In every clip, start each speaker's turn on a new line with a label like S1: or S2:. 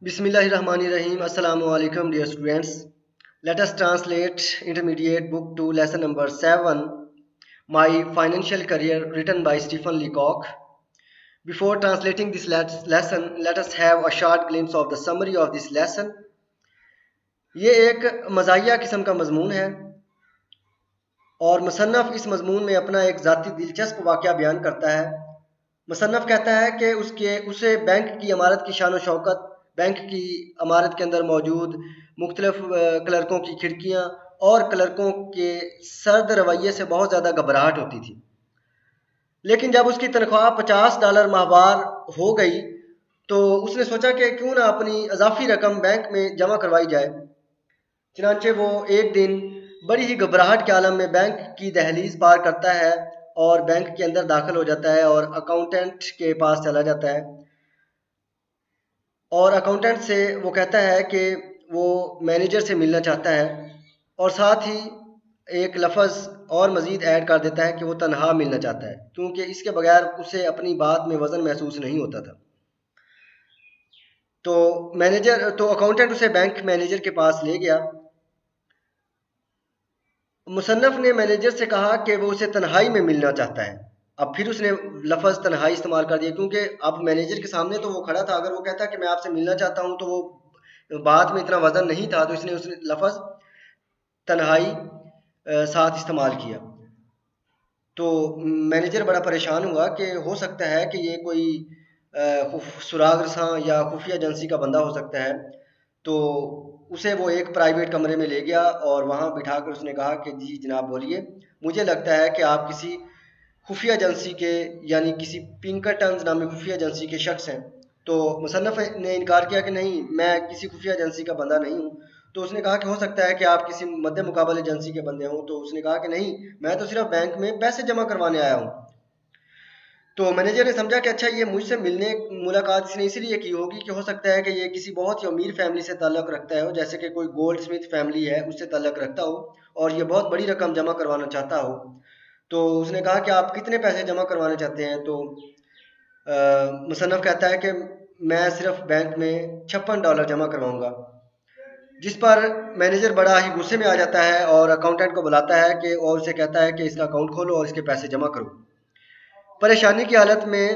S1: Bismillahirrahmanirrahim. Assalamu alaikum, dear students. Let us translate intermediate book 2, lesson number 7, My Financial Career, written by Stephen Leacock. Before translating this lesson, let us have a short glimpse of the summary of this lesson. ये एक मज़ाहिया किस्म का मजमून है और मुसन्नफ़ इस मजमून में अपना एक ज़ाती दिलचस्प वाक़या बयान करता है। मुसन्नफ़ कहता है कि उसे बैंक की इमारत की शान व शौकत, बैंक की इमारत के अंदर मौजूद मुख्तलिफ क्लर्कों की खिड़कियाँ और क्लर्कों के सर्द रवैये से बहुत ज़्यादा घबराहट होती थी। लेकिन जब उसकी तनख्वाह $50 माहवार हो गई तो उसने सोचा कि क्यों ना अपनी इजाफी रकम बैंक में जमा करवाई जाए। चनांचे वो एक दिन बड़ी ही घबराहट के आलम में बैंक की दहलीज पार करता है और बैंक के अंदर दाखिल हो जाता है और अकाउंटेंट के पास चला जाता है और अकाउंटेंट से वो कहता है कि वो मैनेजर से मिलना चाहता है और साथ ही एक लफ्ज़ और मज़ीद ऐड कर देता है कि वो तन्हा मिलना चाहता है, क्योंकि इसके बगैर उसे अपनी बात में वज़न महसूस नहीं होता था। तो अकाउंटेंट उसे बैंक मैनेजर के पास ले गया। मुसन्नफ़ ने मैनेजर से कहा कि वो उसे तन्हाई में मिलना चाहता है। अब फिर उसने लफ्ज़ तन्हाई इस्तेमाल कर दिया, क्योंकि अब मैनेजर के सामने तो वो खड़ा था। अगर वो कहता कि मैं आपसे मिलना चाहता हूँ तो वो बात में इतना वज़न नहीं था, तो इसने उस लफ्ज़ तन्हाई साथ इस्तेमाल किया। तो मैनेजर बड़ा परेशान हुआ कि हो सकता है कि ये कोई सुराग रसां या खुफिया एजेंसी का बंदा हो सकता है। तो उसे वो एक प्राइवेट कमरे में ले गया और वहाँ बिठाकर उसने कहा कि जी जनाब बोलिए, मुझे लगता है कि आप किसी खुफिया एजेंसी के यानी किसी पिंकरटन्स नामी खुफिया एजेंसी के शख्स हैं। तो मुसन्नफ़ ने इनकार किया कि नहीं, मैं किसी खुफिया एजेंसी का बंदा नहीं हूँ। तो उसने कहा कि हो सकता है कि आप किसी मध्य मुकाबल एजेंसी के बंदे हों। तो उसने कहा कि नहीं, मैं तो सिर्फ बैंक में पैसे जमा करवाने आया हूँ। तो मैनेजर ने समझा कि अच्छा, ये मुझसे मिलने मुलाकात इसने इसीलिए की होगी कि हो सकता है कि ये किसी बहुत ही अमीर फैमिली से ताल्लुक़ रखता हो, जैसे कि कोई गोल्ड स्मिथ फैमिली है उससे ताल्लुक़ रखता हो और ये बहुत बड़ी रकम जमा करवाना चाहता हो। तो उसने कहा कि आप कितने पैसे जमा करवाना चाहते हैं। तो मुसन्नफ़ कहता है कि मैं सिर्फ बैंक में $56 जमा करवाऊँगा। जिस पर मैनेजर बड़ा ही गुस्से में आ जाता है और अकाउंटेंट को बुलाता है कि और उसे कहता है कि इसका अकाउंट खोलो और इसके पैसे जमा करो। परेशानी की हालत में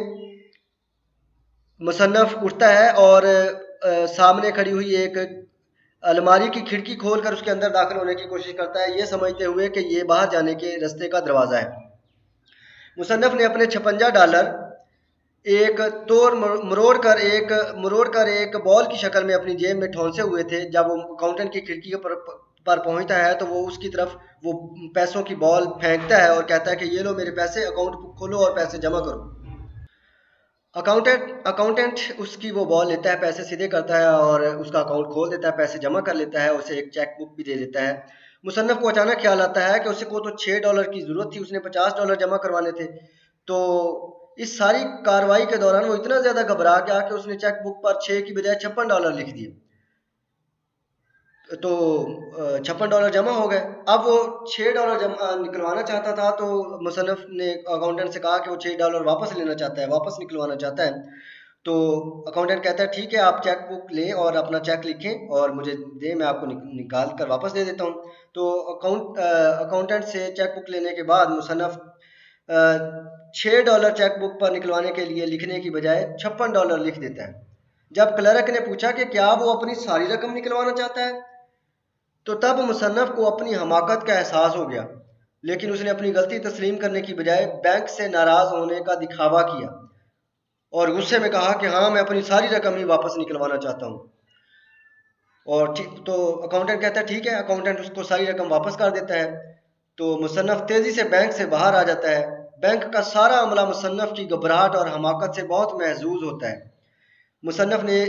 S1: मुसन्नफ़ उठता है और सामने खड़ी हुई एक अलमारी की खिड़की खोलकर उसके अंदर दाखिल होने की कोशिश करता है, ये समझते हुए कि ये बाहर जाने के रास्ते का दरवाज़ा है। मुसन्नफ़ ने अपने $56 एक तोड़ मरोड़ कर एक बॉल की शक्ल में अपनी जेब में ठौंसे हुए थे। जब वो अकाउंटेंट की खिड़की पर पहुंचता है तो वो उसकी तरफ वो पैसों की बॉल फेंकता है और कहता है कि ये लो मेरे पैसे, अकाउंट खोलो और पैसे जमा करो। अकाउंटेंट उसकी वो बॉल लेता है, पैसे सीधे करता है और उसका अकाउंट खोल देता है, पैसे जमा कर लेता है, उसे एक चेक बुक भी दे देता है। मुसन्नफ़ को अचानक ख्याल आता है कि उसे को तो $6 की ज़रूरत थी, उसने $50 जमा करवाने थे। तो इस सारी कार्रवाई के दौरान वो इतना ज़्यादा घबरा गया कि उसने चेक बुक पर 6 की बजाय $56 लिख दिए। तो $56 जमा हो गए। अब वो $6 जमा निकलवाना चाहता था, तो मुसन्नफ़ ने अकाउंटेंट से कहा कि वो $6 वापस लेना चाहता है, वापस निकलवाना चाहता है। तो अकाउंटेंट कहता है ठीक है, आप चेक बुक लें और अपना चेक लिखें और मुझे दें, मैं आपको निकाल कर वापस दे देता हूँ। तो अकाउंटेंट से चेक बुक लेने के बाद मुसन्नफ़ $6 चेक बुक पर निकलवाने के लिए लिखने की बजाय $56 लिख देता है। जब क्लर्क ने पूछा कि क्या वो अपनी सारी रकम निकलवाना चाहता है, तो तब मुसन्नफ़ को अपनी हमाकत का एहसास हो गया। लेकिन उसने अपनी गलती तस्लीम करने की बजाय बैंक से नाराज़ होने का दिखावा किया और गुस्से में कहा कि हाँ, मैं अपनी सारी रकम ही वापस निकलवाना चाहता हूँ। और ठीक, तो अकाउंटेंट कहता है ठीक है, अकाउंटेंट उसको सारी रकम वापस कर देता है। तो मुसन्नफ़ तेज़ी से बैंक से बाहर आ जाता है। बैंक का सारा अमला मुसन्नफ़ की घबराहट और हमाकत से बहुत महजूज होता है। मुसन्नफ़ ने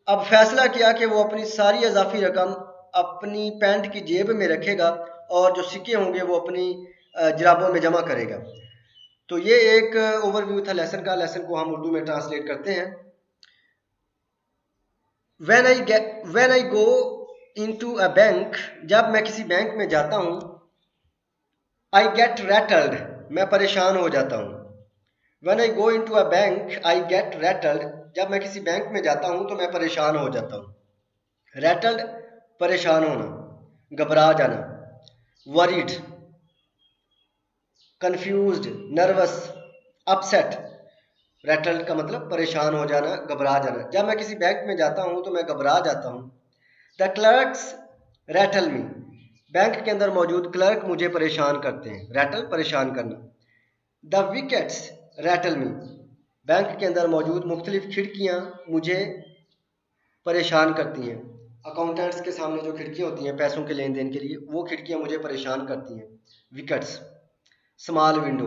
S1: अब फैसला किया कि वो अपनी सारी इजाफी रकम अपनी पैंट की जेब में रखेगा और जो सिक्के होंगे वो अपनी जराबों में जमा करेगा। तो ये एक ओवरव्यू था लेसन का। लेसन को हम उर्दू में ट्रांसलेट करते हैं। When I go into a bank, जब मैं किसी बैंक में जाता हूँ, I get rattled, मैं परेशान हो जाता हूँ। When I go into a bank, I get rattled, जब मैं किसी बैंक में जाता हूँ तो मैं परेशान हो जाता हूँ। रैटल्ड परेशान होना, घबरा जाना। Worried confused, nervous, upset. Rattled का मतलब परेशान हो जाना, घबरा जाना। जब मैं किसी बैंक में जाता हूँ तो मैं घबरा जाता हूँ। The clerks rattle me, bank के अंदर मौजूद क्लर्क मुझे परेशान करते हैं। रैटल परेशान करना। The wickets rattle me, bank के अंदर मौजूद मुख्तलिफ खिड़कियाँ मुझे परेशान करती हैं। अकाउंटेंट्स के सामने जो खिड़कियाँ होती हैं पैसों के लेन देन के लिए, वो खिड़कियाँ मुझे परेशान करती हैं। Wickets. Small window.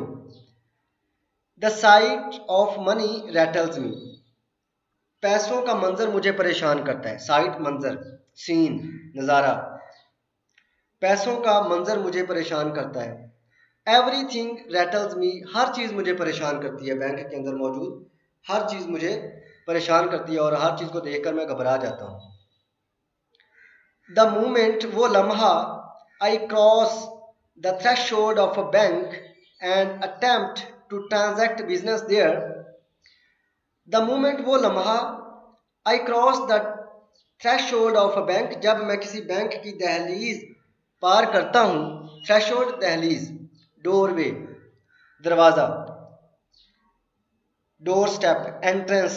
S1: The sight of money rattles me, पैसों का मंजर मुझे परेशान करता है। साइट मंजर, सीन नज़ारा, पैसों का मंजर मुझे परेशान करता है। एवरीथिंग रैटल्स मी, हर चीज़ मुझे परेशान करती है। बैंक के अंदर मौजूद हर चीज़ मुझे परेशान करती है और हर चीज़ को देखकर मैं घबरा जाता हूँ। द मोमेंट, वो लम्हा, I cross the threshold of a bank and attempt to transact business there. The moment, वो लम्हा, I cross the threshold of a bank, जब मैं किसी बैंक की दहलीज पार करता हूँ। थ्रेशोल्ड दहलीज, डोरवे दरवाज़ा, डोर स्टेप एंट्रेंस।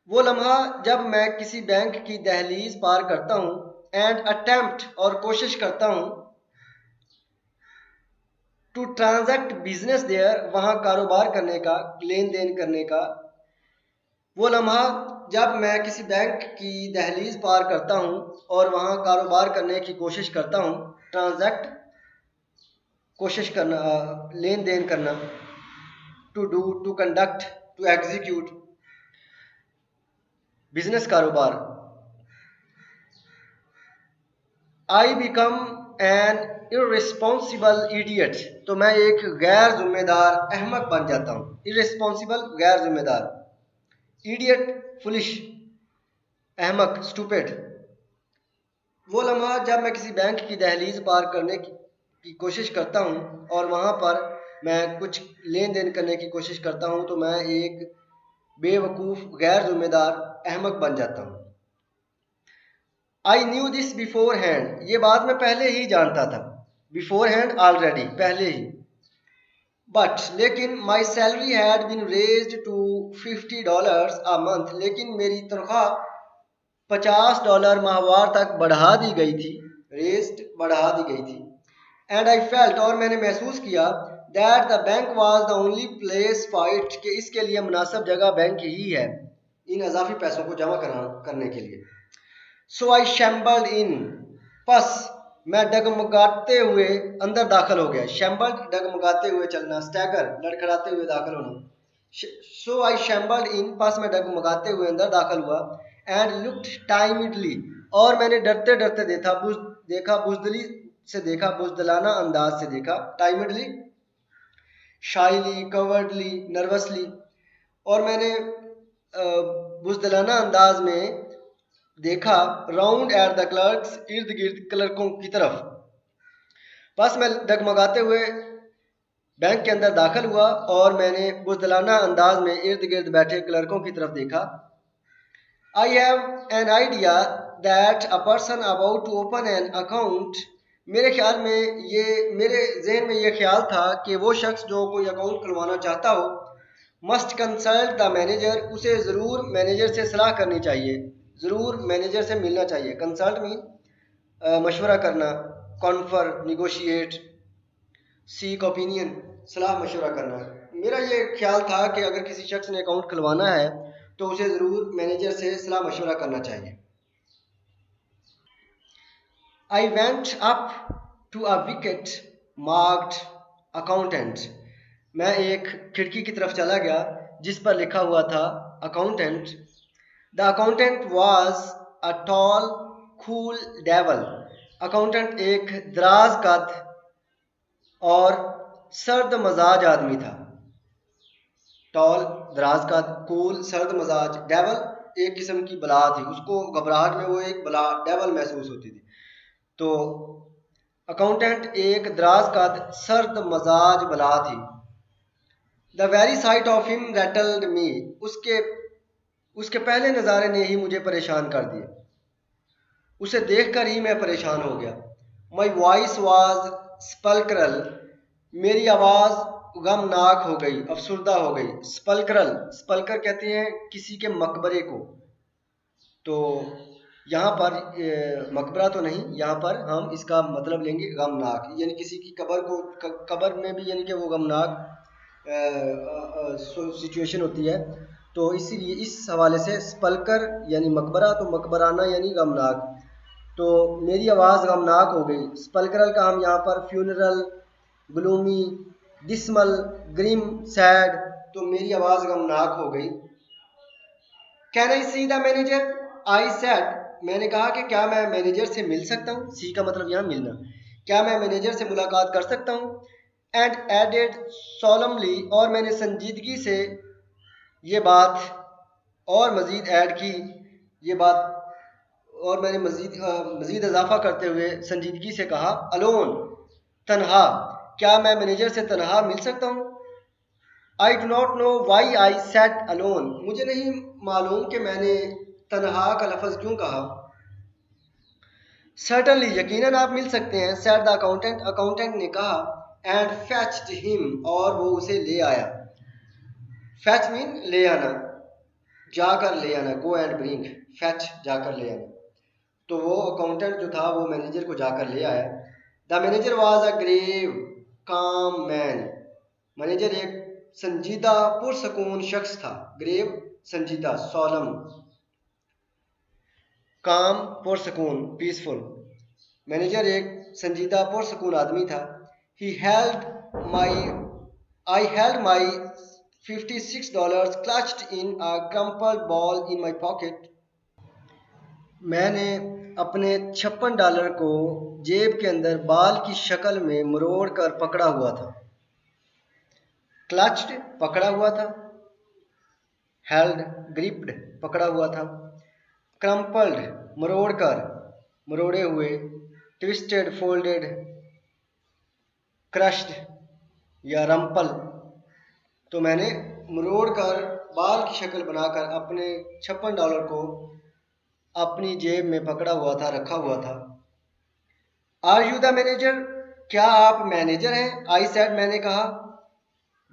S1: वो लम्हा जब मैं किसी बैंक की दहलीज पार करता हूँ। एंड अटेम्प्ट, और कोशिश करता हूँ। टू ट्रांजैक्ट बिजनेस देयर, वहाँ कारोबार करने का, लेन देन करने का। वो लम्हा जब मैं किसी बैंक की दहलीज पार करता हूँ और वहाँ कारोबार करने की कोशिश करता हूँ। ट्रांजैक्ट कोशिश करना, लेन देन करना। To do, to conduct, to execute, business कारोबार। I become an irresponsible idiot, तो मैं एक गैर जिम्मेदार अहमक बन जाता हूँ। इररिस्पॉन्सिबल गैर जिम्मेदार, इडियट फुलिश अहमक स्टूपिड। वो लम्हा जब मैं किसी बैंक की दहलीज पार करने की कोशिश करता हूँ और वहाँ पर मैं कुछ लेन देन करने की कोशिश करता हूँ तो मैं एक बेवकूफ़ गैर जिम्मेदार अहमक बन जाता हूँ। I knew this before hand, ये बात मैं पहले ही जानता था। बिफोर हैंड ऑलरेडी, पहले ही। बट लेकिन, my salary had been raised to $50 a month, लेकिन मेरी तनख्वाह $50 माहवार तक बढ़ा दी गई थी। रेज्ड, बढ़ा दी गई थी। एंड आई फेल्ट, और मैंने महसूस किया। That the bank was the only place for it, कि इसके लिए मुनासिब जगह बैंक ही है इन अजाफी पैसों को जमा करने के लिए। सो आई शैम्बल्ड इन, बस मैं डगमगाते हुए अंदर दाखिल हो गया। शैम्बल्ड, डगमगाते हुए चलना। स्टैगर, लड़खड़ाते हुए दाखिल होना। सो आई शैम्बल्ड इन, बस मैं डगमगाते हुए अंदर दाखिल हुआ। एंड लुक्ड टाइमिडली, और मैंने डरते डरते देखा, बुजदली से देखा, बुजदलाना अंदाज से देखा। टाइमिडली, शाइली, कवर्डली, नर्वसली, और मैंने बुजदलाना अंदाज में देखा। राउंड एट द क्लर्क्स, इर्द गिर्द क्लर्कों की तरफ। बस मैं डगमगाते हुए बैंक के अंदर दाखिल हुआ और मैंने बुजदलाना अंदाज में इर्द गिर्द बैठे क्लर्कों की तरफ देखा। I have an idea that a person about to open an account, मेरे जहन में ये ख्याल था कि वो शख्स जो कोई अकाउंट खुलवाना चाहता हो, मस्ट कंसल्ट द मैनेजर, उसे ज़रूर मैनेजर से सलाह करनी चाहिए, ज़रूर मैनेजर से मिलना चाहिए। कंसल्ट मीन मशवरा करना, कॉन्फर, निगोशिएट, सीक ओपिनियन, सलाह मशवरा करना। मेरा ये ख्याल था कि अगर किसी शख्स ने अकाउंट खुलवाना है तो उसे ज़रूर मैनेजर से सलाह मशवरा करना चाहिए। I went up to a wicket marked accountant, मैं एक खिड़की की तरफ चला गया जिस पर लिखा हुआ था accountant. The accountant was a tall cool devil, accountant एक दराज कद और सर्द मजाज आदमी था। टॉल, दराज कद, कूल, सर्द मजाज, डेवल एक किस्म की बला थी, उसको घबराहट में वो एक बला डेवल महसूस होती थी। तो अकाउंटेंट एक दराज कद सर्द मजाज बला थी। The very sight of him rattled me, उसके उसके पहले नज़ारे ने ही मुझे परेशान कर दिया। उसे देखकर ही मैं परेशान हो गया। माई वॉइस वॉज स्पल्क्रल, मेरी आवाज़ गमनाक हो गई, अफसुर्दा हो गई। स्पल्क्रल, स्पल्कर कहते हैं किसी के मकबरे को। तो यहाँ पर मकबरा तो नहीं, यहाँ पर हम इसका मतलब लेंगे गमनाक, यानी किसी की कब्र को, कब्र में भी यानी कि वो गमनाक सिचुएशन होती है। तो इसीलिए इस हवाले से स्पल्कर यानी मकबरा, तो मकबराना यानी गमनाक। तो मेरी आवाज़ गमनाक हो गई। स्पल्क्रल का हम यहाँ पर funeral, gloomy, dismal, grim, sad, तो मेरी आवाज़ गमनाक हो गई। Can I see the manager, I said, मैंने कहा कि क्या मैं मैनेजर से मिल सकता हूँ। सी का मतलब यहाँ मिलना, क्या मैं मैनेजर से मुलाकात कर सकता हूँ। एंड एडेड सोलमली, और मैंने संजीदगी से ये बात और मज़ीद ऐड की, ये बात और मैंने मज़ीद इजाफा करते हुए संजीदगी से कहा, अलोन, तन्हा, क्या मैं मैनेजर से तन्हा मिल सकता हूँ। I do not know why I said alone, मुझे नहीं मालूम कि मैंने तन्हा का लफ्ज़ क्यों कहा। सर्टनली, यकीनन आप मिल सकते हैं। सेड द अकाउंटेंट, अकाउंटेंट ने कहा। एंड फेच्ड हिम, और वो उसे ले आया। फेच मीन ले आना, जाकर ले आना, गो एंड ब्रिंग, फेच जाकर ले आना। तो वो अकाउंटेंट जो था वो मैनेजर को जाकर ले आया। The manager was a grave calm man, manager एक संजीदा पुरसकून शख्स था। ग्रेव संजीदा, सोलम, काम पुरसकून पीसफुल। मैनेजर एक संजीदा पुरसकून आदमी था। He held my I held my $56 clutched in a crumpled ball in my pocket. मैंने अपने $56 को जेब के अंदर बाल की शक्ल में मरोड़ कर पकड़ा हुआ था। क्लच्ड, पकड़ा हुआ था। हेल्ड, ग्रिप्ड, पकड़ा हुआ था। क्रम्पल्ड, मरोड़ कर, मरोड़े हुए। ट्विस्टेड, फोल्डेड, क्रश्ड या रम्पल, तो मैंने मरोड़ कर बाल की शक्ल बनाकर अपने $56 को अपनी जेब में पकड़ा हुआ था, रखा हुआ था। आर यू द मैनेजर, क्या आप मैनेजर हैं। आई सेड, मैंने कहा।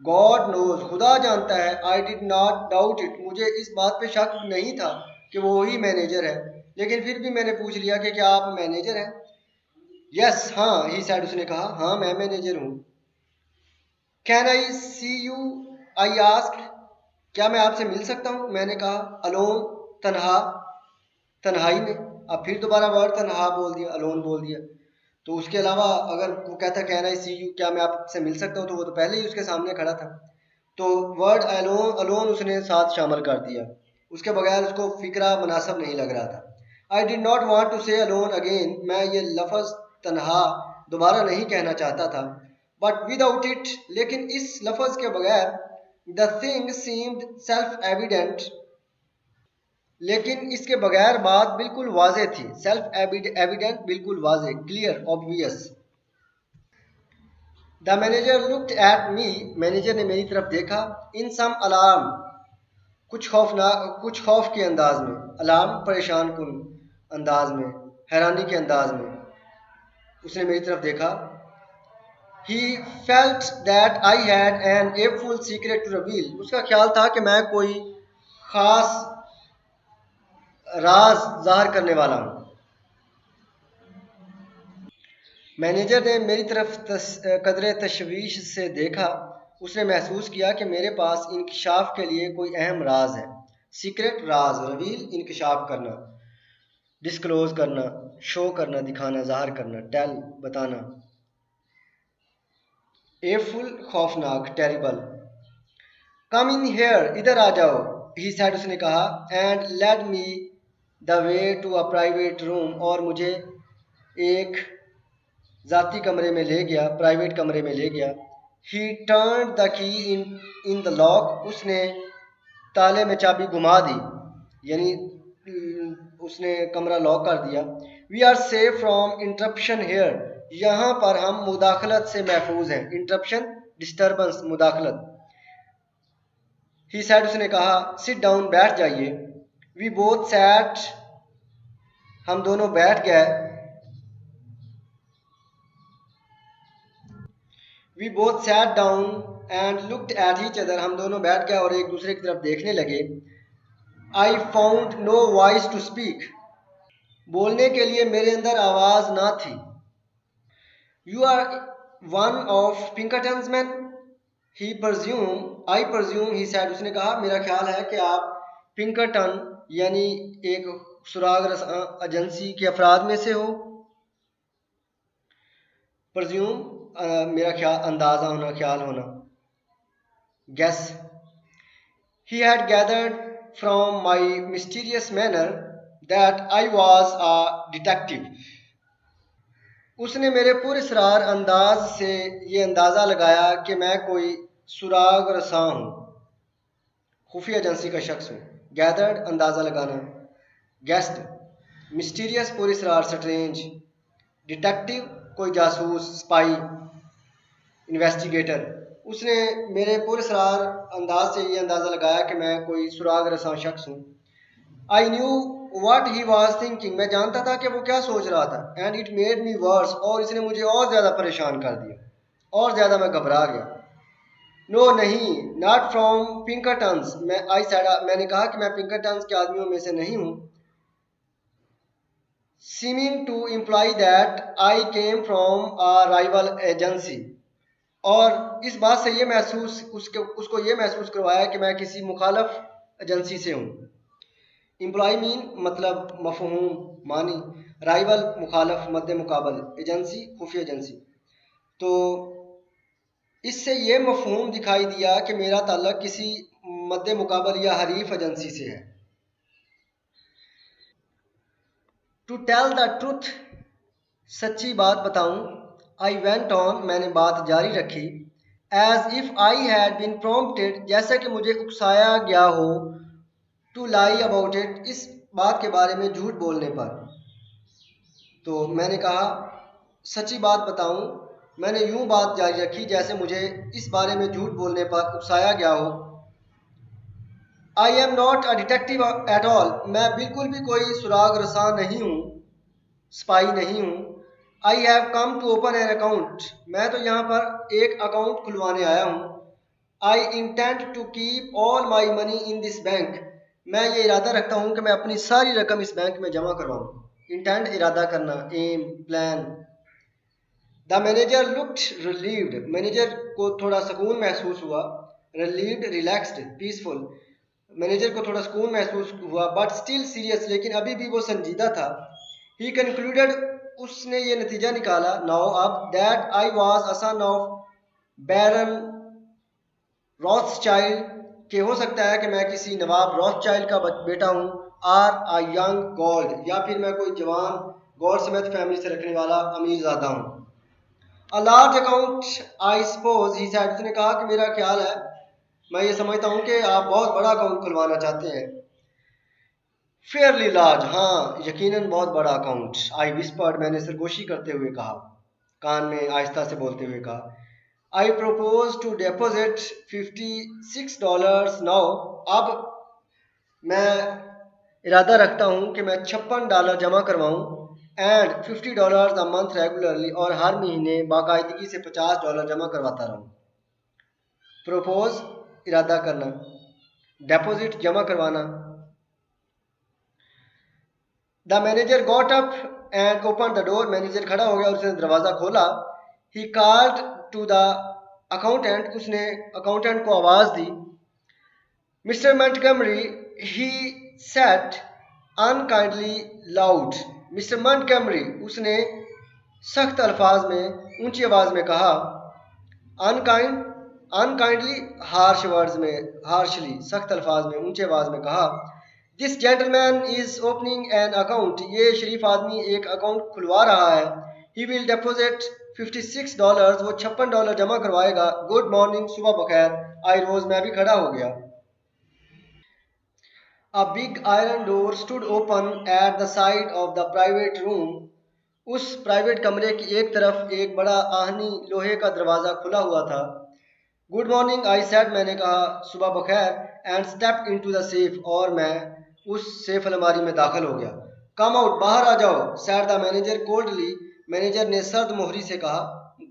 S1: गॉड नोज, खुदा जानता है। आई डिड नॉट डाउट इट, मुझे इस बात पे शक नहीं था कि वो ही मैनेजर है, लेकिन फिर भी मैंने पूछ लिया कि क्या आप मैनेजर हैं। यस, हाँ, ही सेड, उसने कहा, हाँ मैं मैनेजर हूँ। Can I see you, I asked, क्या मैं आपसे मिल सकता हूँ, मैंने कहा। अलोन, तन्हा, तन्हाई में। अब फिर दोबारा वर्ड तन्हा बोल दिया, अलोन बोल दिया। तो उसके अलावा अगर वो कहता कैन आई सी यू, क्या मैं आपसे मिल सकता हूँ, तो वो तो पहले ही उसके सामने खड़ा था। तो वर्ड अलोन, अलोन उसने साथ शामिल कर दिया, उसके बगैर उसको फिक्रा मुनासिब नहीं लग रहा था। I did not want to say alone again, मैं ये लफ्ज़ तन्हा दोबारा नहीं कहना चाहता था। बट विदाउट इट, लेकिन इस लफ्ज़ के बगैर, the thing seemed self evident, लेकिन इसके बगैर बात बिल्कुल वाज़े थी। सेल्फ एविडेंट, बिल्कुल वाज़े, clear, obvious. The manager looked at me, manager ने मेरी तरफ देखा। इन सम अलार्म, कुछ खौफ के अंदाज में। अलार्म, परेशान कुन अंदाज में, हैरानी के अंदाज में उसने मेरी तरफ देखा। He felt that I had an awful secret to reveal, उसका ख्याल था कि मैं कोई ख़ास राज ज़ाहिर करने वाला हूँ। मैनेजर ने मेरी तरफ कदरे तशवीश से देखा। उसने महसूस किया कि मेरे पास इंकिशाफ के लिए कोई अहम राज है। सीक्रेट, राज, रिवील, इंकिशाफ करना, डिस्क्लोज करना, शो करना, दिखाना, ज़ाहिर करना, टेल, बताना। एफुल, खौफनाक, टेरिबल। कम इन हेयर, इधर आ जाओ, ही सेड, उसने कहा। And led me the way to a private room, और मुझे एक ज़ाती कमरे में ले गया, प्राइवेट कमरे में ले गया। ही turn the key in the lock, उसने ताले में चाबी घुमा दी, यानी उसने कमरा लॉक कर दिया। We are safe from interruption here, यहाँ पर हम मुदाखलत से महफूज हैं। इंटरप्शन, डिस्टर्बेंस, मुदाखलत। ही सेड, उसने कहा। सिट डाउन, बैठ जाइए। वी बोथ सैट, हम दोनों बैठ गए। We both sat down and looked at each other, हम दोनों बैठ गए और एक दूसरे की तरफ देखने लगे। I found no voice to speak, बोलने के लिए मेरे अंदर आवाज़ ना थी। You are one of Pinkerton's man, he presume, I presume he said, उसने कहा मेरा ख्याल है कि आप पिंकरटन यानी एक सुराग एजेंसी के अफराद में से हो। परज्यूम मेरा ख्याल, अंदाज़ा होना, ख्याल होना, guess. He had gathered from my mysterious manner that I was a detective, उसने मेरे पुरस्रार अंदाज से ये अंदाज़ा लगाया कि मैं कोई सुराग रसां हूँ, खुफिया एजेंसी का शख्स हूँ। गैदर्ड अंदाज़ा लगाना, गेस्ट मिस्टीरियस पुरस्रार स्ट्रेंज, डिटेक्टिव कोई जासूस, स्पाई, इन्वेस्टिगेटर। उसने मेरे पुरस्रार अंदाज से ये अंदाज़ा लगाया कि मैं कोई सुराग रसां शख्स हूँ। I knew what he was thinking, मैं जानता था कि वो क्या सोच रहा था। And it made me verse, और इसने मुझे और ज़्यादा परेशान कर दिया, और ज़्यादा मैं घबरा गया। नो नहीं, नॉट फ्रॉम पिंकरटन्स, मैंने कहा कि मैं पिंकरटन्स के आदमियों में से नहीं हूँ। Seeming to imply that I came from a rival agency, और इस बात से ये महसूस उसको ये महसूस करवाया कि मैं किसी मुखालफ एजेंसी से हूँ। एम्प्लॉय मीन मतलब, मफहूम मानी, राइवल मुखालफ मद्दे मुकाबल, एजेंसी खुफिया एजेंसी। तो इससे ये मफहूम दिखाई दिया कि मेरा ताल्लुक किसी मद्दे मुकाबल या हरीफ एजेंसी से है। टू टेल द ट्रुथ, सच्ची बात बताऊं, आई वेंट ऑन, मैंने बात जारी रखी, as if I had been prompted, जैसा कि मुझे उकसाया गया हो, टू लाई अबाउट इट, इस बात के बारे में झूठ बोलने पर। तो मैंने कहा सच्ची बात बताऊं, मैंने यूं बात जारी रखी जैसे मुझे इस बारे में झूठ बोलने पर उकसाया गया हो। I am not a detective at all, मैं बिल्कुल भी कोई सुराग रसां नहीं हूँ, स्पाई नहीं हूँ। I have come to open an account, मैं तो यहाँ पर एक अकाउंट खुलवाने आया हूँ। I intend to keep all my money in this bank, मैं ये इरादा रखता हूँ कि मैं अपनी सारी रकम इस बैंक में जमा करवाऊँ। इंटेंड इरादा करना, aim, plan. The manager looked relieved, manager को थोड़ा सुकून महसूस हुआ। रिलीव्ड, रिलैक्स्ड, पीसफुल, मैनेजर को थोड़ा सुकून महसूस हुआ। बट स्टिल सीरियस, लेकिन अभी भी वो संजीदा था। ही कंक्लूडेड, उसने ये नतीजा निकाला, नाउ अब, that I was a son of Baron Rothschild, के हो सकता है कि मैं किसी नवाब रॉथस्चाइल्ड का बेटा हूँ। आर अ यंग गोल्ड, या फिर मैं कोई जवान गौर समेत फैमिली से रखने वाला अमीर ज़्यादा हूँ। A large account I suppose, he said, उसने कहा कि मेरा ख्याल है, मैं ये समझता हूँ कि आप बहुत बड़ा अकाउंट खुलवाना चाहते हैं। फेयरली लार्ज, हाँ यकीनन बहुत बड़ा अकाउंट। आई विस्पर्ड, मैंने सरगोशी करते हुए कहा, कान में आहिस्ता से बोलते हुए कहा। आई प्रोपोज टू डिपॉजिट $56 नाउ, अब मैं इरादा रखता हूँ कि मैं $56 जमा करवाऊँ। एंड $50 अ मंथ रेगुलरली, और हर महीने बाकायदगी से $50 जमा करवाता रहूँ। प्रोपोज इरादा करना, डिपॉजिट जमा करवाना। The manager got up and open the door, manager खड़ा हो गया और उसने दरवाज़ा खोला। He called to the accountant, उसने अकाउंटेंट को आवाज़ दी। Mr Montgomery, he said unkindly loud, Mr Montgomery, उसने सख्त अल्फाज में, ऊंची आवाज़ में कहा। अनकाइंड, अनकाइंडली हार्श वर्ड्स में, हार्शली, सख्त अल्फाज में, ऊंचे आवाज़ में कहा। This gentleman is opening an account, ये शरीफ आदमी एक अकाउंट खुलवा रहा है। ही विल डिपॉजिट $56, वो $56 जमा करवाएगा। गुड मॉर्निंग, सुबह बखैर। आई रोज, मैं भी खड़ा हो गया। A big iron door stood open at the side of the private room. उस प्राइवेट कमरे की एक तरफ एक बड़ा आहनी लोहे का दरवाज़ा खुला हुआ था। गुड मॉर्निंग, आई सेड, मैंने कहा सुबह बखैर। And stepped into the safe, और मैं उस सेफ अलमारी में दाखिल हो गया। कम आउट, बाहर आ जाओ, sad the manager coldly, manager ने सर्द मोहरी से कहा,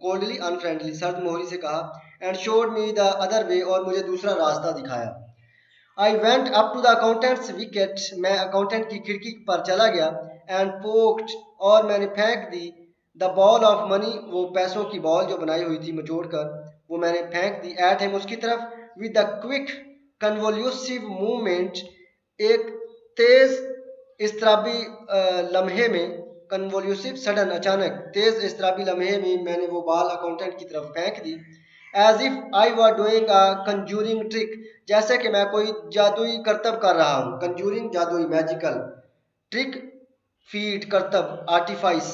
S1: कोल्डली अनफ्रेंडली, सर्द मोहरी से कहा, and showed me the other way, और मुझे दूसरा रास्ता दिखाया। I went up to the accountant's wicket, मैं अकाउंटेंट की खिड़की पर चला गया, एंड पोक्ड, और मैंने फेंक दी, द बॉल ऑफ मनी, वो पैसों की बॉल जो बनाई हुई थी मचोड़ कर, वो मैंने फेंक दी, एट हिम, उसकी तरफ, विद द क्विक कन्वोल्यूसिव मूवमेंट, एक तेज इस्तराबी लम्हे में, कन्वोल्यूसिव सडन, अचानक, तेज इस्तराबी लम्हे में मैंने वो बॉल अकाउंटेंट की तरफ फेंक दी, as if I were doing a conjuring trick, जैसे कि मैं कोई जादुई करतब कर रहा हूँ। कंजूरिंग जादुई, मैजिकल, ट्रिक फीट करतब, artifice.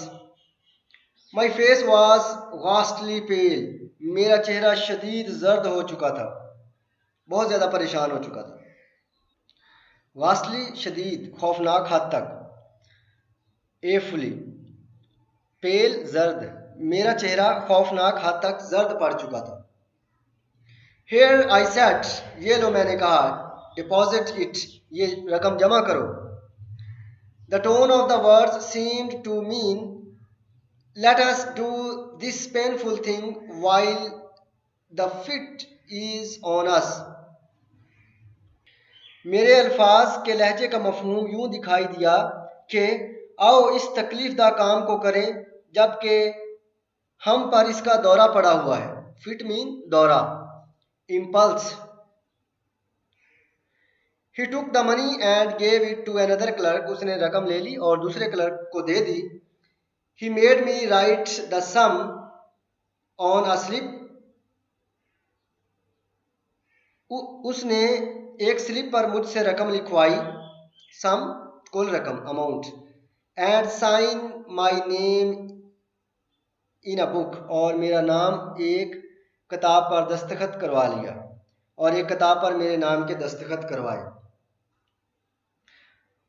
S1: My face was vastly pale, मेरा चेहरा शदीद जर्द हो चुका था, बहुत ज़्यादा परेशान हो चुका था। वास्टली शदीद, खौफनाक हद तक, एफुली, पेल जर्द, मेरा चेहरा खौफनाक हद तक जर्द पड़ चुका था। हेयर आई सेट, ये लो मैंने कहा, डिपॉजिट इट, ये रकम जमा करो। The tone of the words seemed to mean let us do this painful thing while the fit is on us. मेरे अल्फाज के लहजे का मफहूम यूं दिखाई दिया कि आओ इस तकलीफदा काम को करें जबकि हम पर इसका दौरा पड़ा हुआ है। फिट मीन दौरा, impulse. He took the money and gave it to another clerk, उसने रकम ले ली और दूसरे क्लर्क को दे दी। He made me write the sum on a slip, उसने एक स्लिप पर मुझसे रकम लिखवाई, सम कुल रकम, amount, and sign my name in a book, और मेरा नाम एक किताब पर दस्तखत करवा लिया, और एक किताब पर मेरे नाम के दस्तखत करवाए।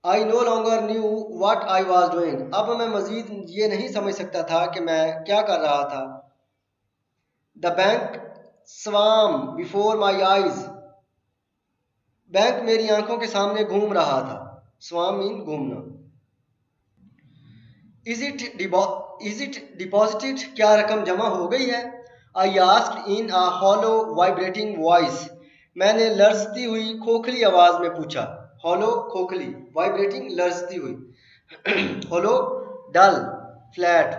S1: I know longer knew what I was doing, अब मैं मजीद ये नहीं समझ सकता था कि मैं क्या कर रहा था। The bank swam before my eyes, bank मेरी आंखों के सामने घूम रहा था, स्वाम मीन घूमना। इज इट डिपॉजिटेड, क्या रकम जमा हो गई है? I asked in a hollow vibrating voice, मैंने लर्जती हुई खोखली आवाज में पूछा। हॉलो खोखली, वाइब्रेटिंग लर्जती हुई, हॉलो डल फ्लैट,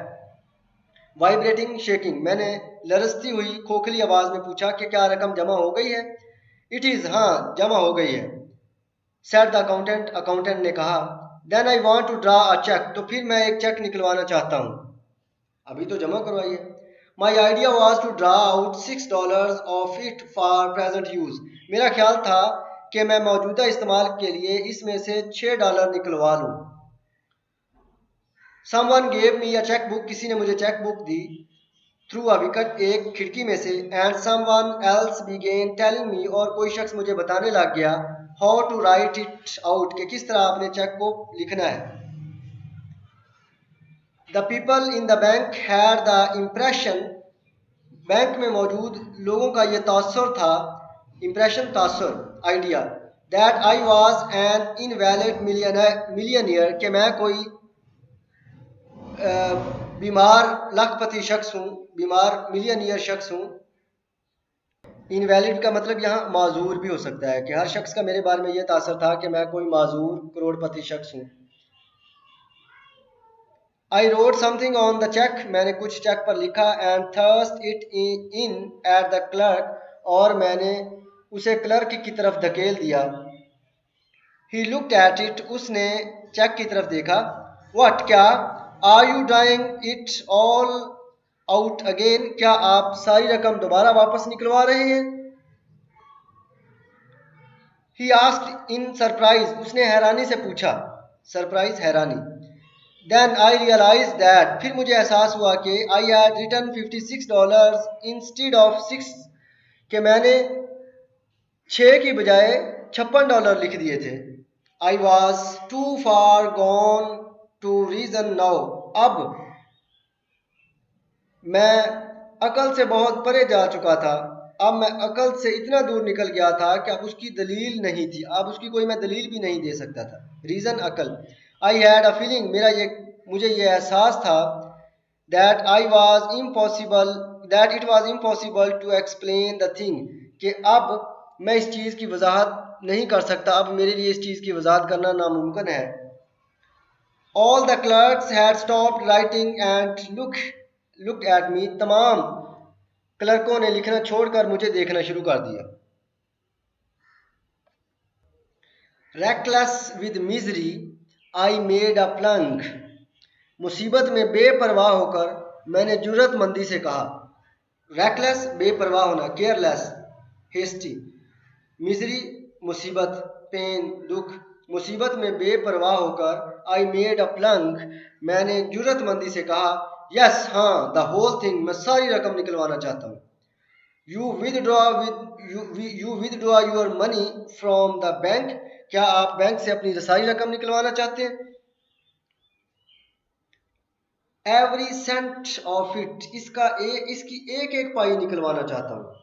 S1: वाइब्रेटिंग शेकिंग, मैंने लरजती हुई खोखली आवाज में पूछा कि क्या रकम जमा हो गई है? इट इज, हाँ जमा हो गई है, सेड द अकाउंटेंट, अकाउंटेंट ने कहा। Then I want to draw a cheque, तो फिर मैं एक चेक निकलवाना चाहता हूँ, अभी तो जमा करवाइए। My idea was to draw out $6 of it for present use, मेरा ख्याल था कि मैं मौजूदा इस्तेमाल के लिए इसमें से $6 निकलवा लूँ। Someone gave me a cheque book, किसी ने मुझे चेक बुक दी, थ्रू अ विकेट, एक खिड़की में से, and someone else began telling me, और कोई शख्स मुझे बताने लग गया, how to write it out, कि किस तरह अपने चेक को लिखना है। The people in the bank had the impression, बैंक में मौजूद लोगों का ये तासुर था, इम्प्रेशन तासुर, idea, that I was an invalid millionaire, कि मैं कोई बीमार लाखपति शख्स हूँ, बीमार मिलियनियर शख्स हूँ। इनवैलिड का मतलब यहाँ माजूर भी हो सकता है, कि हर शख्स का मेरे बारे में यह तासर था कि मैं कोई माजूर करोड़पति शख्स हूँ। I wrote something on the cheque, मैंने कुछ चेक पर लिखा, and thrust it in at the clerk, और मैंने उसे क्लर्क की तरफ धकेल दिया। ही लुक्ड एट इट, उसने चेक की तरफ देखा। व्हाट, क्या? Are you drawing it all out again, क्या आप सारी रकम दोबारा वापस निकलवा रहे हैं? ही आस्क्ड इन सरप्राइज, उसने हैरानी से पूछा, सरप्राइज हैरानी। देन आई रियलाइज दैट, फिर मुझे एहसास हुआ कि I had written $56 instead of 6, कि मैंने 6 की बजाय $56 लिख दिए थे। I was too far gone to reason now, अब मैं अकल से बहुत परे जा चुका था, अब मैं अकल से इतना दूर निकल गया था कि अब उसकी दलील नहीं थी, अब उसकी कोई मैं दलील भी नहीं दे सकता था। रीज़न अकल। आई हैड अ फीलिंग, मुझे ये एहसास था that it was impossible to explain the thing, कि अब मैं इस चीज़ की वजाहत नहीं कर सकता, अब मेरे लिए इस चीज़ की वजाहत करना नामुमकिन है। All the clerks had stopped writing and looked at मी, तमाम क्लर्कों ने लिखना छोड़कर मुझे देखना शुरू कर दिया। Reckless with misery I made a plunge, मुसीबत में बेपरवाह होकर मैंने जुर्रतमंदी से कहा। रेकलेस बेपरवाह होना, केयरलेस हेस्टी, मिजरी मुसीबत, पेन दुख, मुसीबत में बेपरवाह होकर आई मेड अ प्लंग, मैंने जुर्रतमंदी से कहा यस हाँ, द होल थिंग, मैं सारी रकम निकलवाना चाहता हूँ। You withdraw your money from the bank, क्या आप बैंक से अपनी सारी रकम निकलवाना चाहते हैं? एवरी सेंट ऑफ इट, इसकी एक एक पाई निकलवाना चाहता हूँ।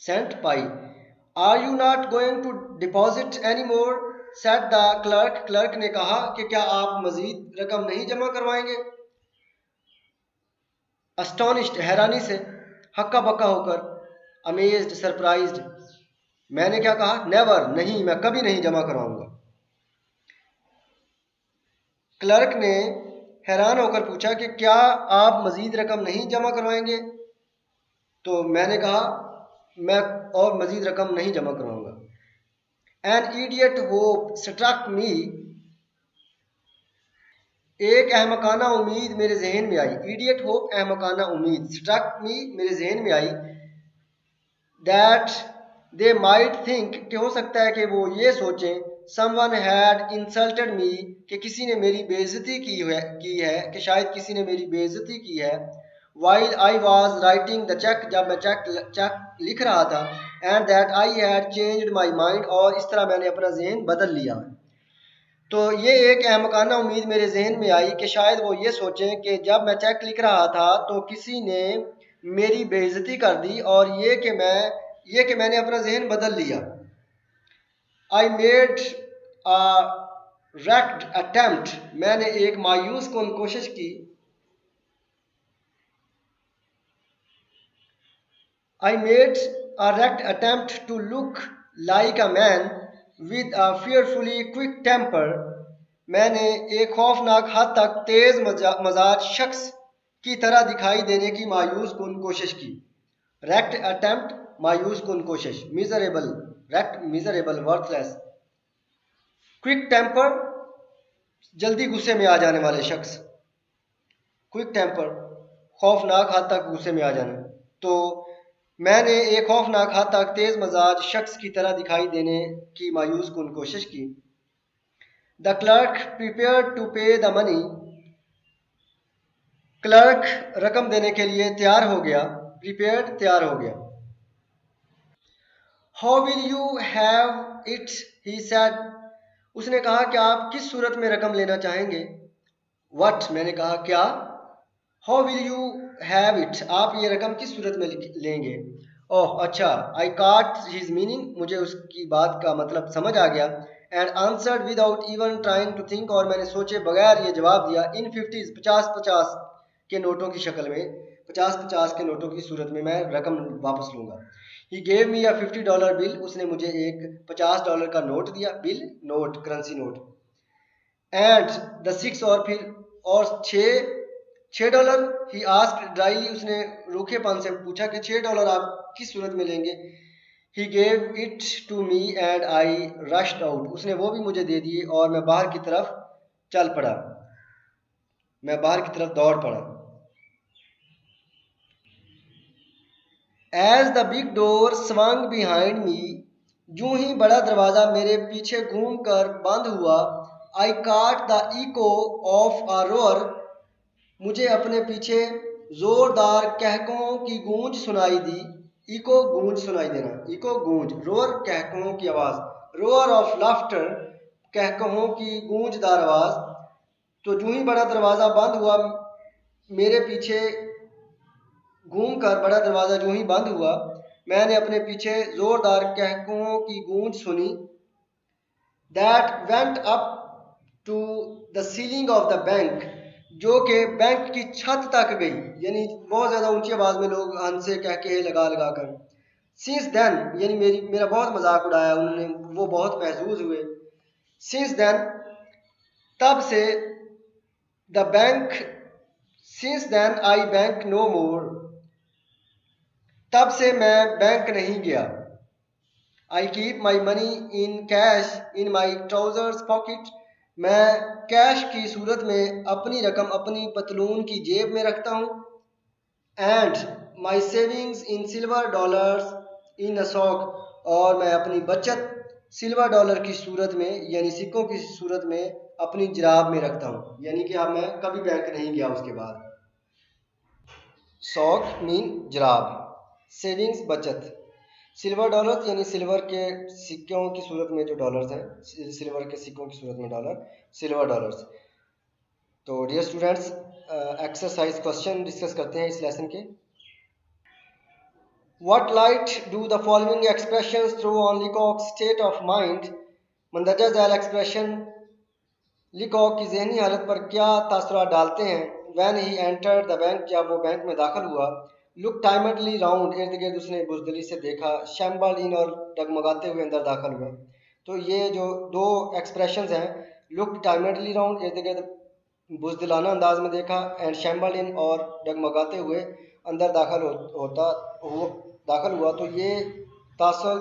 S1: सेंट पाई। Are you not going to deposit any more, said the clerk, clerk ने कहा कि क्या आप मजीद रकम नहीं जमा करवाएंगे? अस्टोनिश्ड, हैरानी से, हक्का बक्का होकर, अमेज्ड, सरप्राइज्ड, मैंने क्या कहा? नेवर, नहीं, मैं कभी नहीं जमा करवाऊंगा। क्लर्क ने हैरान होकर पूछा कि क्या आप मजीद रकम नहीं जमा करवाएंगे? तो मैंने कहा मैं और मजीद रकम नहीं जमा करवाऊंगा। An idiot hope struck me, एक अहमकाना उम्मीद मेरे जहन में आई। इडियट होप, अहमकाना उम्मीद, स्ट्रक मी, मेरे जहन में आई। दैट दे माइट थिंक, कि हो सकता है कि वो ये सोचें, समवन हैड इंसल्टेड मी, कि किसी ने मेरी बेइज्जती की है, कि शायद किसी ने मेरी बेइज्जती की है। While I was writing the cheque, जब मैं चेक लिख रहा था। And that I had changed my mind, और इस तरह मैंने अपना जहन बदल लिया। तो ये एक अहमकाना उम्मीद मेरे जहन में आई कि शायद वो ये सोचें कि जब मैं चेक लिख रहा था तो किसी ने मेरी बेइज्जती कर दी, और ये कि मैंने अपना जहन बदल लिया। I made a racked attempt, मैंने एक मायूस कुन कोशिश की। I made a racked attempt to look like a man with a fearfully quick temper, मैंने एक खौफनाक हद तक तेज मजाज शख्स की तरह दिखाई देने की मायूस कुन कोशिश की। रैक्ट अटेम्प्ट, मायूस कुन कोशिश, miserable, wretched miserable, worthless. Quick temper, जल्दी गुस्से में आ जाने वाले शख्स। क्विक टेम्पर, खौफनाक हद तक गुस्से में आ जाना। तो मैंने एक खौफनाक हद तक तेज मजाज शख्स की तरह दिखाई देने की मायूस कुन कोशिश की। द क्लर्क प्रिपेयर टू पे द मनी, क्लर्क रकम देने के लिए तैयार हो गया। प्रिपेयर्ड, तैयार हो गया। How will you have it, he said, उसने कहा कि आप किस सूरत में रकम लेना चाहेंगे? व्हाट, मैंने कहा क्या? How will you have it, आप ये रकम किस सूरत में लेंगे? ओह अच्छा, आई काट हिज मीनिंग, मुझे उसकी बात का मतलब समझ आ गया। And answered without even trying to think, और मैंने सोचे बगैर ये जवाब दिया। इन 50s, 50-50 के नोटों की शक्ल में, 50-50 के नोटों की सूरत में मैं रकम वापस लूँगा। He gave me a $50 bill, उसने मुझे एक $50 का नोट दिया। Bill, note, currency note. And the 6, और फिर और $6 ही आस्क्ड ड्राइली, उसने रूखेपन से पूछा कि $6 आप किस सूरत में लेंगे? He gave it to me and I rushed out, उसने वो भी मुझे दे दिए और मैं बाहर की तरफ चल पड़ा, मैं बाहर की तरफ दौड़ पड़ा। As the big door swung behind me, यूं ही बड़ा दरवाज़ा मेरे पीछे घूम कर बंद हुआ। आई काट the eco of a row or, मुझे अपने पीछे जोरदार कहकों की गूंज सुनाई दी। इको, गूंज, सुनाई देना, इको गूंज, रोअर कहकों की आवाज़, रोअर ऑफ लाफ्टर, कहकों की गूंजदार आवाज़। तो यूं ही बड़ा दरवाज़ा बंद हुआ मेरे पीछे घूमकर बड़ा दरवाज़ा यूं ही बंद हुआ, मैंने अपने पीछे ज़ोरदार कहकों की गूंज सुनी। That went up to the ceiling of the bank, जो कि बैंक की छत तक गई, यानी बहुत ज़्यादा ऊंची आवाज़ में लोग हंसे कह के लगा लगा कर। सिंस देन, यानी मेरा बहुत मजाक उड़ाया उन्होंने, वो बहुत महसूस हुए। सिंस देन, तब से, the bank, since then I bank no more, तब से मैं बैंक नहीं गया। I keep my money in cash in my trousers pocket, मैं कैश की सूरत में अपनी रकम अपनी पतलून की जेब में रखता हूँ। And my savings in silver dollars in a sock, और मैं अपनी बचत सिल्वर डॉलर की सूरत में यानी सिक्कों की सूरत में अपनी जराब में रखता हूँ। यानी कि अब मैं कभी बैंक नहीं गया उसके बाद। सॉक मीन जराब, सेविंग्स बचत, सिल्वर डॉलर्स यानी सिल्वर के सिक्कों की सूरत में जो डॉलर्स हैं, सिल्वर के सिक्कों की सूरत में डॉलर, सिल्वर डॉलर्स। तो dear students, exercise question discuss करते हैं इस लेसन के। What light do the following expressions throw on Leacock's state of mind? मंदरजा झैल एक्सप्रेशन लीकॉक की जहनी हालत पर क्या तासुरात डालते हैं? When he entered the bank, जब वो बैंक में दाखिल हुआ। Look timidly round, इर्द गिर्द उसने बुजदिली से देखा। Shambled in, और डगमगाते हुए अंदर दाखिल हुआ। तो ये जो दो एक्सप्रेशंस हैं, लुक टाइमडली राउंड, इर्द गिर्द बुजदिलाना अंदाज में देखा, एंड शैम्बल इन, और डगमगाते हुए अंदर दाखिल हुआ, तो ये तासुर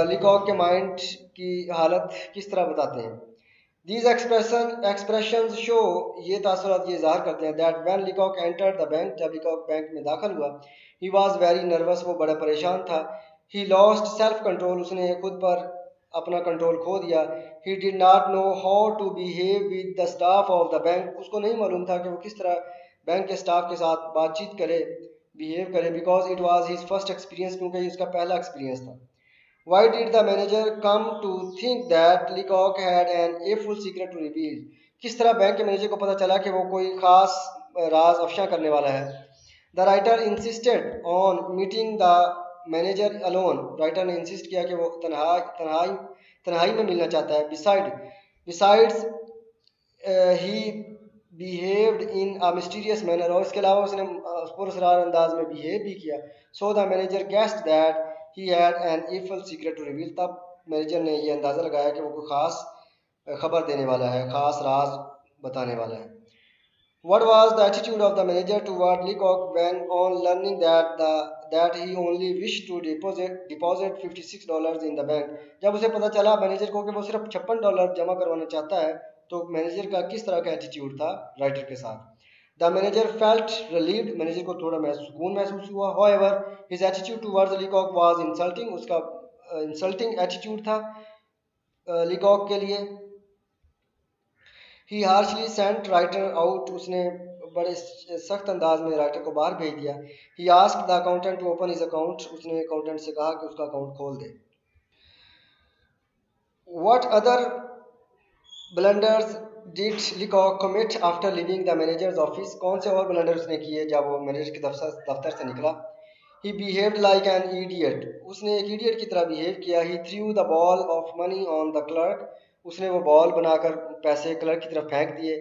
S1: लीकॉक के माइंड की हालत किस तरह बताते हैं। दीज एक्सप्रेशंस शो, ये तासुरात ये ज़ाहिर करते हैं, that when लीकॉक entered the bank, जब लीकॉक बैंक में दाखिल हुआ, ही वॉज वेरी नर्वस, वो बड़ा परेशान था। ही लॉस्ट सेल्फ कंट्रोल, उसने खुद पर अपना कंट्रोल खो दिया। He did not know how to behave with the staff of the bank, उसको नहीं मालूम था कि वो किस तरह बैंक के स्टाफ के साथ बातचीत करे, बिहेव करे, because it was his first experience, क्योंकि ये उसका पहला एक्सपीरियंस था। Why did the manager come to think that Leacock had an awful secret to reveal? किस तरह बैंक के मैनेजर को पता चला कि वो कोई खास राज अफशा करने वाला है। The writer insisted on meeting the manager alone. Writer ने इंसिस्ट किया कि वो तन्हाई में मिलना चाहता है। Besides, he behaved in a mysterious manner, और इसके अलावा उसने पुरस्कार अंदाज में बिहेव भी किया। So the manager guessed that he had an evil secret to reveal, तब मैनेजर ने ये अंदाज़ा लगाया कि वो कोई ख़ास खबर देने वाला है, ख़ास राज बताने वाला है। What was the attitude of the manager toward Leacock when on learning that he only wished to deposit $56 in the bank? जब उसे पता चला मैनेजर को कि वो सिर्फ $56 जमा करवाना चाहता है, तो मैनेजर का किस तरह का एटीट्यूड था राइटर के साथ। The manager felt relieved, manager को थोड़ा सुकून महसूस हुआ। However, his attitude towards Leacock was insulting, उसका insulting attitude था Leacock के लिए। He harshly sent writer out, उसने बड़े सख्त अंदाज में राइटर को बाहर भेज दिया। He asked the accountant to open his account, उसने अकाउंटेंट से कहा कि उसका अकाउंट खोल दे। What other blunders did Leacock commit after leaving the manager's office? कौन से और ब्लंडर उसने किए जब वो मैनेजर के दफ्तर से निकला। He behaved like an idiot, उसने एक idiot की तरह बिहेव किया। He threw the ball of money on the clerk, उसने वो बॉल बनाकर पैसे क्लर्क की तरफ फेंक दिए।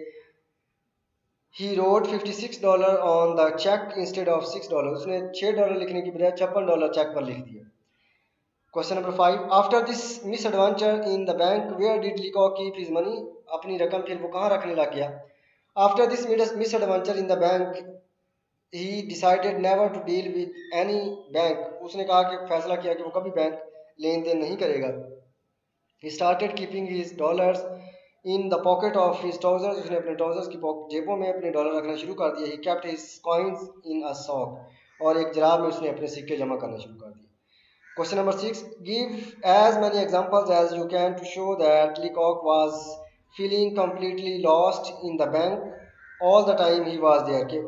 S1: He wrote $56 on the check instead of $6, उसने $6 लिखने की बजाय $56 चेक पर लिख दिया। Question number 5. After this misadventure in the bank, where did Leacock keep his money? अपनी रकम फिर वो कहाँ रखने लग गया। After this misadventure in the bank, he decided never to deal with any bank, उसने कहा कि फैसला किया कि वो कभी बैंक लेन देन नहीं करेगा। He started keeping his dollars in the pocket of his trousers, उसने अपने ट्राउजर्स की जेबों में अपने डॉलर रखना शुरू कर दिया। He kept his coins in a sock, और एक जराब में उसने अपने सिक्के जमा करना शुरू कर दिए। Question number 6. Give as many examples as you can to show that Leacock was feeling completely lost in the bank all the time he was there, कि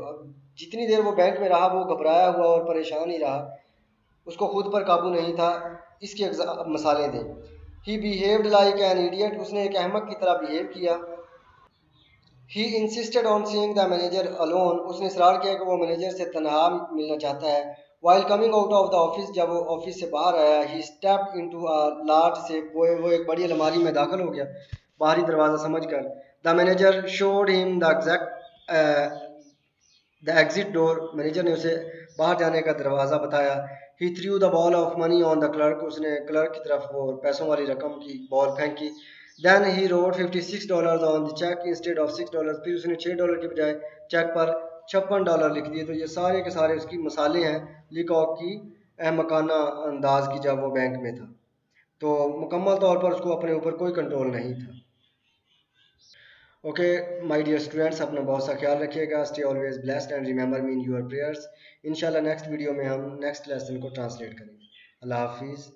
S1: जितनी देर वो बैंक में रहा वो घबराया हुआ और परेशान ही रहा, उसको खुद पर काबू नहीं था। इसकी मिसालें दें। He behaved like an idiot, उसने एक अहमक की तरह बिहेव किया। He insisted on seeing the manager alone, उसने इसरार किया कि वो मैनेजर से तनहा मिलना चाहता है। While coming out of the office, जब वो ऑफिस से बाहर आया, ही stepped into a large safe, वो एक बड़ी अलमारी में दाखिल हो गया बाहरी दरवाज़ा समझकर। The manager showed him the exit door, manager ने उसे बाहर जाने का दरवाज़ा बताया। He threw the ball of money on the clerk, उसने क्लर्क की तरफ वो पैसों वाली रकम की बॉल फेंकी। Then he wrote $56 on the cheque instead of $6, फिर उसने $6 के बजाय चेक पर $56 लिख दिए। तो ये सारे के सारे उसकी मसाले हैं लीकॉक की अहमकाना अंदाज की जब वो बैंक में था। तो मुकम्मल तौर पर उसको अपने ऊपर कोई कंट्रोल नहीं था। ओके माय डियर स्टूडेंट्स, अपना बहुत सा ख्याल रखिएगा। Stay always blessed and remember me in your prayers. इंशाल्लाह नेक्स्ट वीडियो में हम नेक्स्ट लेसन को ट्रांसलेट करेंगे। अल्लाह हाफिज़।